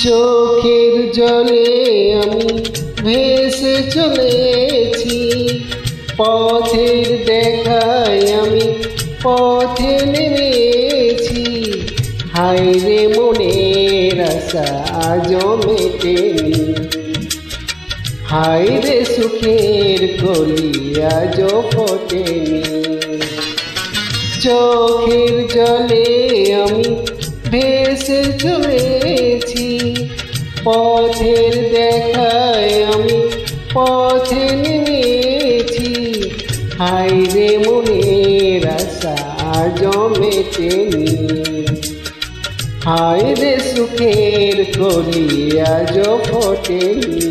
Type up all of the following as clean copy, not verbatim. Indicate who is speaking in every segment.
Speaker 1: চোখের জলে আমি ভেসে চলেছি, পথের দেখায় আমি পথে নেমেছি। হায় রে মনের আশা আজও মেটেনি, হায় রে সুখের কলি আজও ফোটেনি। চোখের জলে আমি ভেসে চলেছি, পথের দেখায় আমি পথে নেমেছি। হায় রে মনের আশা আজও মেটেনি, হায় রে সুখের কলি আজও ফোটেনি।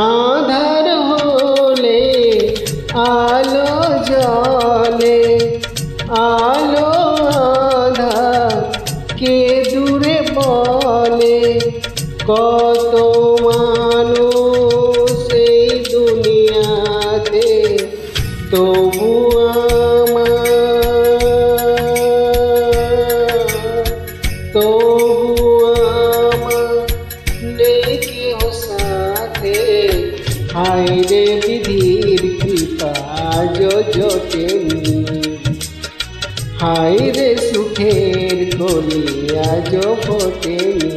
Speaker 1: আধার হলে আলো জ্বলে, আলো আধার কে দূরে বলে। কত মানুষ এই দুনিয়াতে, তবু নেই কেহ সাথে। হায় রে বিধির কৃপা আজও জোটেনি, হায় রে সুখের কলি আজও ফোটেনি।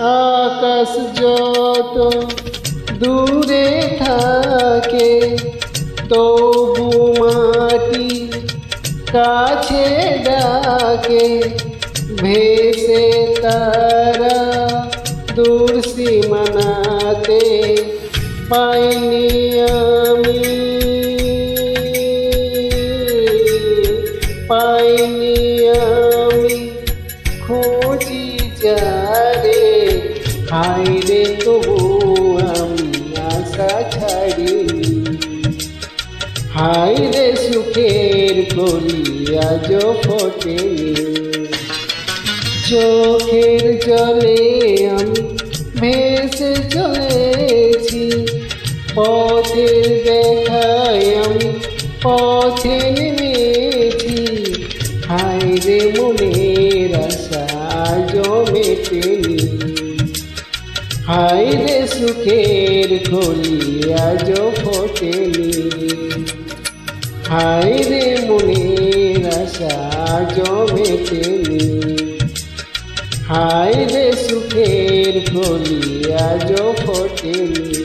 Speaker 1: আকাশ যত দূরে থাকে, তবু মাটি কাছে ডাকে। ভেসে তারা দূর সীমানাতে, পাইনি আমি পাইনি আমি খুঁজি যারে। হায় রে তবু আমি আশা ছাড়িনি, হায় রে সুখের কলি আজও ফোটেনি। চোখের জলে আমি ভেসে চলেছি, পথের দেখায় আমি পথে নেমেছি। হায় রে মনের আশা আজও মেটেনি, হায় রে সুখের কলি আজও ফোটেনি। হায় রে মনের আশা আজও মেটেনি, হায় রে সুখের কলি আজও ফোটেনি।